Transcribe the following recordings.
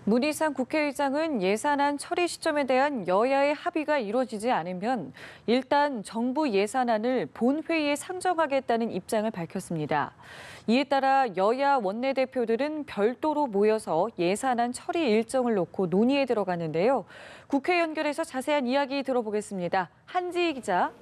문희상 국회의장은 예산안 처리 시점에 대한 여야의 합의가 이루어지지 않으면 일단 정부 예산안을 본회의에 상정하겠다는 입장을 밝혔습니다. 이에 따라 여야 원내대표들은 별도로 모여서 예산안 처리 일정을 놓고 논의에 들어갔는데요. 국회 연결해서 자세한 이야기 들어보겠습니다. 한지희 기자.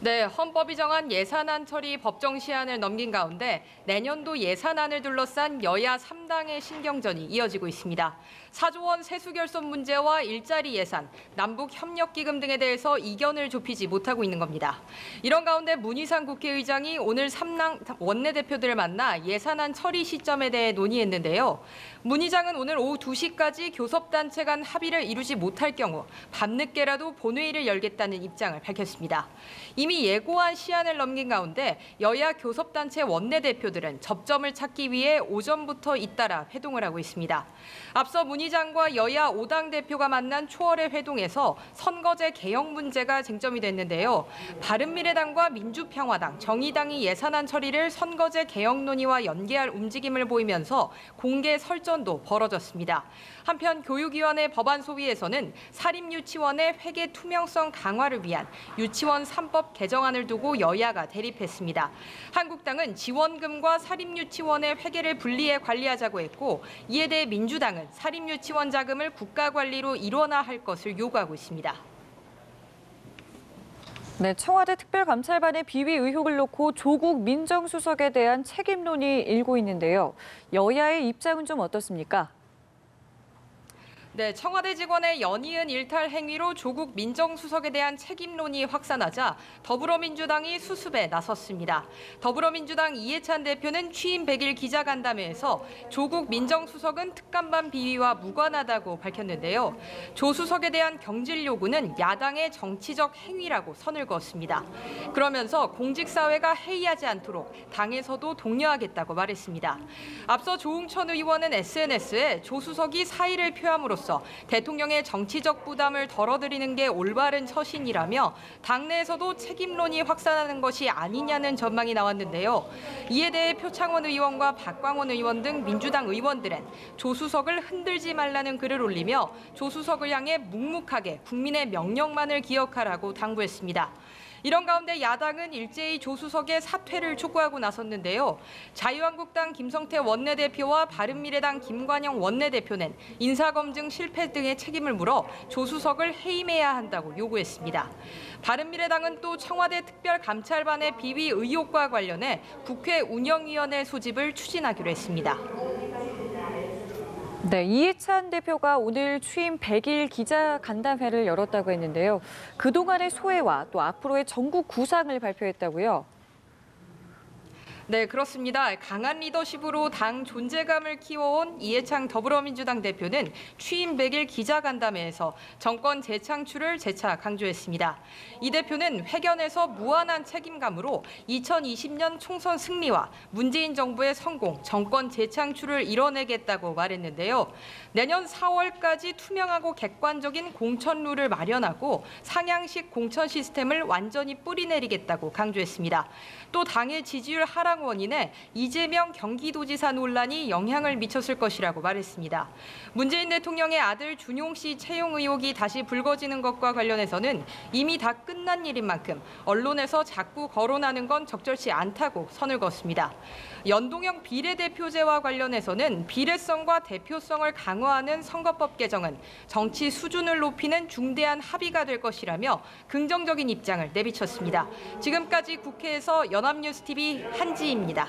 네, 헌법이 정한 예산안 처리 법정 시한을 넘긴 가운데 내년도 예산안을 둘러싼 여야 3당의 신경전이 이어지고 있습니다. 4조 원 세수 결손 문제와 일자리 예산, 남북 협력 기금 등에 대해서 이견을 좁히지 못하고 있는 겁니다. 이런 가운데 문희상 국회의장이 오늘 3당 원내대표들을 만나 예산안 처리 시점에 대해 논의했는데요. 문 의장은 오늘 오후 2시까지 교섭단체 간 합의를 이루지 못할 경우 밤늦게라도 본회의를 열겠다는 입장을 밝혔습니다. 이미 예고한 시한을 넘긴 가운데 여야 교섭단체 원내대표들은 접점을 찾기 위해 오전부터 잇따라 회동을 하고 있습니다. 앞서 문 의장과 여야 5당 대표가 만난 초월의 회동에서 선거제 개혁 문제가 쟁점이 됐는데요. 바른미래당과 민주평화당, 정의당이 예산안 처리를 선거제 개혁 논의와 연계할 움직임을 보이면서 공개 설전도 벌어졌습니다. 한편 교육위원회 법안 소위에서는 사립유치원의 회계 투명성 강화를 위한 유치원 3법 개정안을 두고 여야가 대립했습니다. 한국당은 지원금과 사립유치원의 회계를 분리해 관리하자고 했고, 이에 대해 민주당은 사립유치원 자금을 국가관리로 일원화할 것을 요구하고 있습니다. 네, 청와대 특별감찰반의 비위 의혹을 놓고 조국 민정수석에 대한 책임론이 일고 있는데요. 여야의 입장은 좀 어떻습니까? 네, 청와대 직원의 연이은 일탈 행위로 조국 민정수석에 대한 책임론이 확산하자 더불어민주당이 수습에 나섰습니다. 더불어민주당 이해찬 대표는 취임 100일 기자간담회에서 조국 민정수석은 특감반 비위와 무관하다고 밝혔는데요. 조 수석에 대한 경질 요구는 야당의 정치적 행위라고 선을 그었습니다. 그러면서 공직사회가 해이하지 않도록 당에서도 독려하겠다고 말했습니다. 앞서 조응천 의원은 SNS에 조 수석이 사의를 표함으로써 대통령의 정치적 부담을 덜어드리는 게 올바른 처신이라며 당내에서도 책임론이 확산하는 것이 아니냐는 전망이 나왔는데요. 이에 대해 표창원 의원과 박광원 의원 등 민주당 의원들은 조 수석을 흔들지 말라는 글을 올리며 조 수석을 향해 묵묵하게 국민의 명령만을 기억하라고 당부했습니다. 이런 가운데 야당은 일제히 조 수석의 사퇴를 촉구하고 나섰는데요. 자유한국당 김성태 원내대표와 바른미래당 김관영 원내대표는 인사검증 실패 등의 책임을 물어 조 수석을 해임해야 한다고 요구했습니다. 바른미래당은 또 청와대 특별감찰반의 비위 의혹과 관련해 국회 운영위원회 소집을 추진하기로 했습니다. 네, 이해찬 대표가 오늘 취임 100일 기자간담회를 열었다고 했는데요. 그동안의 소회와 또 앞으로의 전국 구상을 발표했다고요. 네, 그렇습니다. 강한 리더십으로 당 존재감을 키워온 이해창 더불어민주당 대표는 취임 100일 기자간담회에서 정권 재창출을 재차 강조했습니다. 이 대표는 회견에서 무한한 책임감으로 2020년 총선 승리와 문재인 정부의 성공, 정권 재창출을 이뤄내겠다고 말했는데요. 내년 4월까지 투명하고 객관적인 공천 룰을 마련하고 상향식 공천 시스템을 완전히 뿌리내리겠다고 강조했습니다. 또 당의 지지율 하락 원인에 이재명 경기도지사 논란이 영향을 미쳤을 것이라고 말했습니다. 문재인 대통령의 아들 준용 씨 채용 의혹이 다시 불거지는 것과 관련해서는 이미 다 끝난 일인 만큼 언론에서 자꾸 거론하는 건 적절치 않다고 선을 그었습니다. 연동형 비례대표제와 관련해서는 비례성과 대표성을 강화하는 선거법 개정은 정치 수준을 높이는 중대한 합의가 될 것이라며 긍정적인 입장을 내비쳤습니다. 지금까지 국회에서 연합뉴스TV 한지희입니다.